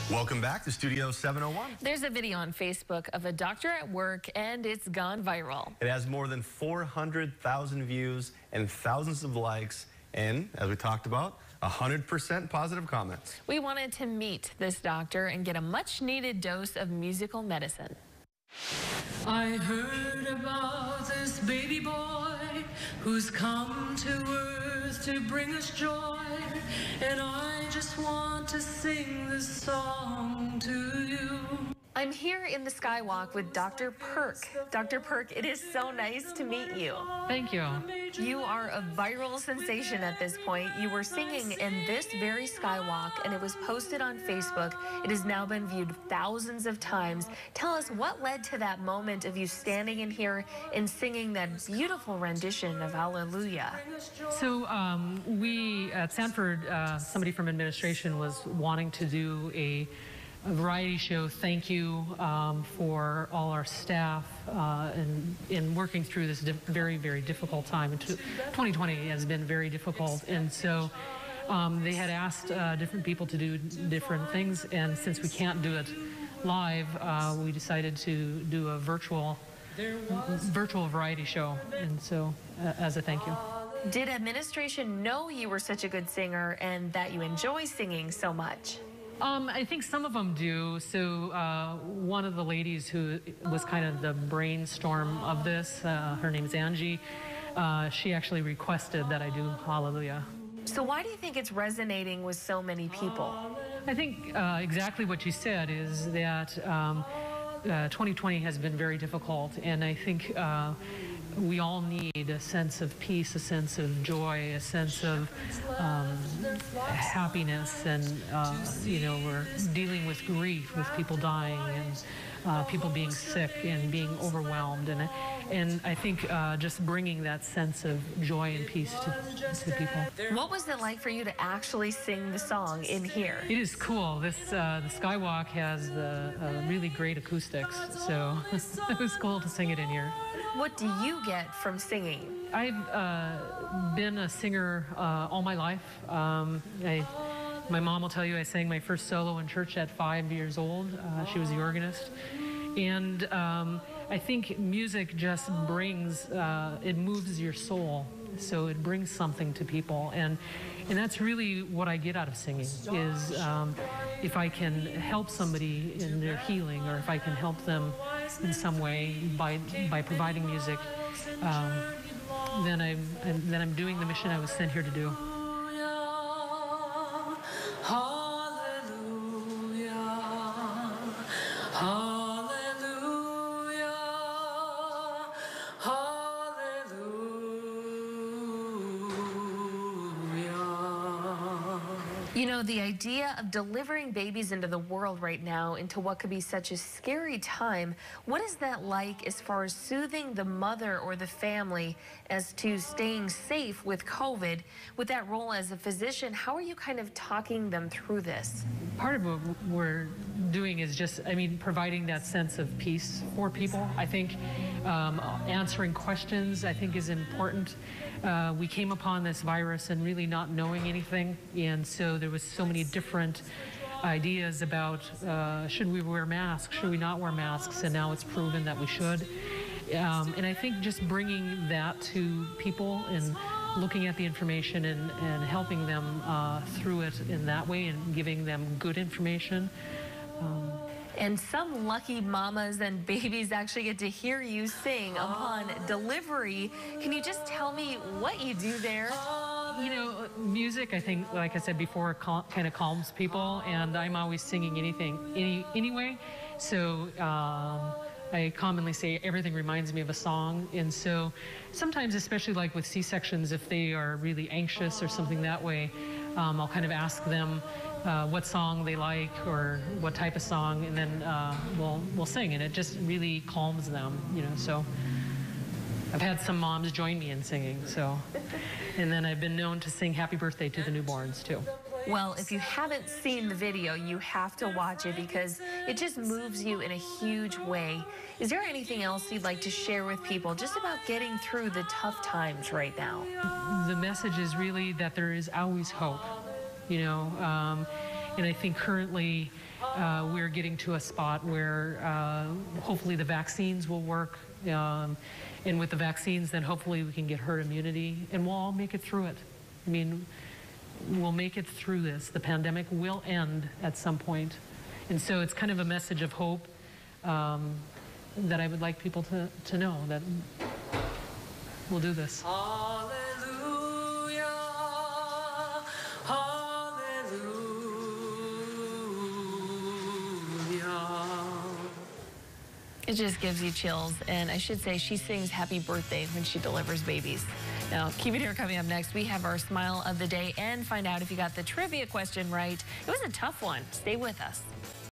Welcome back to Studio 701. There's a video on Facebook of a doctor at work, and it's gone viral. It has more than 400,000 views and thousands of likes, and as we talked about, 100% positive comments. We wanted to meet this doctor and get a much-needed dose of musical medicine. I heard about this baby boy who's come to earth to bring us joy, and I just want to sing this song to you. I'm here in the Skywalk with Dr. Perk. Dr. Perk, it is so nice to meet you. Thank you. You are a viral sensation at this point. You were singing in this very Skywalk, and it was posted on Facebook. It has now been viewed thousands of times. Tell us what led to that moment of you standing in here and singing that beautiful rendition of Hallelujah. So we at Sanford, somebody from administration was wanting to do a variety show. Thank you for all our staff in working through this very, very difficult time. 2020 has been very difficult, and so they had asked different people to do different things, and since we can't do it live, we decided to do a virtual variety show, and so as a thank you. Did administration know you were such a good singer and that you enjoy singing so much? I think some of them do. So one of the ladies who was kind of the brainstorm of this, her name's Angie, she actually requested that I do Hallelujah. So why do you think it's resonating with so many people? I think exactly what you said is that 2020 has been very difficult, and I think we all need a sense of peace, a sense of joy, a sense of happiness, and you know, we're dealing with grief, with people dying and people being sick and being overwhelmed, and I think just bringing that sense of joy and peace to people. What was it like for you to actually sing the song in here? It is cool. The Skywalk has really great acoustics, so it was cool to sing it in here. What do you get from singing? I've been a singer all my life. My mom will tell you I sang my first solo in church at 5 years old. She was the organist. And I think music just brings, it moves your soul. So it brings something to people. And that's really what I get out of singing, is if I can help somebody in their healing, or if I can help them in some way by providing music, then I'm doing the mission I was sent here to do. You know, the idea of delivering babies into the world right now, into what could be such a scary time, what is that like as far as soothing the mother or the family as to staying safe with COVID? With that role as a physician, how are you kind of talking them through this? Part of what we're doing is just, providing that sense of peace for people. I think answering questions, I think, is important. We came upon this virus and really not knowing anything, and so there was so many different ideas about should we wear masks, should we not wear masks, and now it's proven that we should. And I think just bringing that to people and looking at the information and helping them through it in that way and giving them good information. And some lucky mamas and babies actually get to hear you sing upon delivery. Can you just tell me what you do there? You know, music, I think, like I said before, kind of calms people, and I'm always singing anyway. So I commonly say everything reminds me of a song, and so sometimes, especially like with C-sections, if they are really anxious or something that way, I'll kind of ask them what song they like or what type of song, and then we'll sing, and it just really calms them, you know. So I've had some moms join me in singing, so, and then I've been known to sing Happy Birthday to the newborns too. Well, if you haven't seen the video, you have to watch it because it just moves you in a huge way. Is there anything else you'd like to share with people just about getting through the tough times right now? The message is really that there is always hope, you know, and I think currently we're getting to a spot where hopefully the vaccines will work. And with the vaccines, then hopefully we can get herd immunity, and we'll all make it through it. I mean, we'll make it through this. The pandemic will end at some point. And so it's kind of a message of hope that I would like people to know that we'll do this. Hallelujah, hallelujah. It just gives you chills. And I should say, she sings happy birthday when she delivers babies. Now, keep it here. Coming up next, we have our smile of the day and find out if you got the trivia question right. It was a tough one. Stay with us.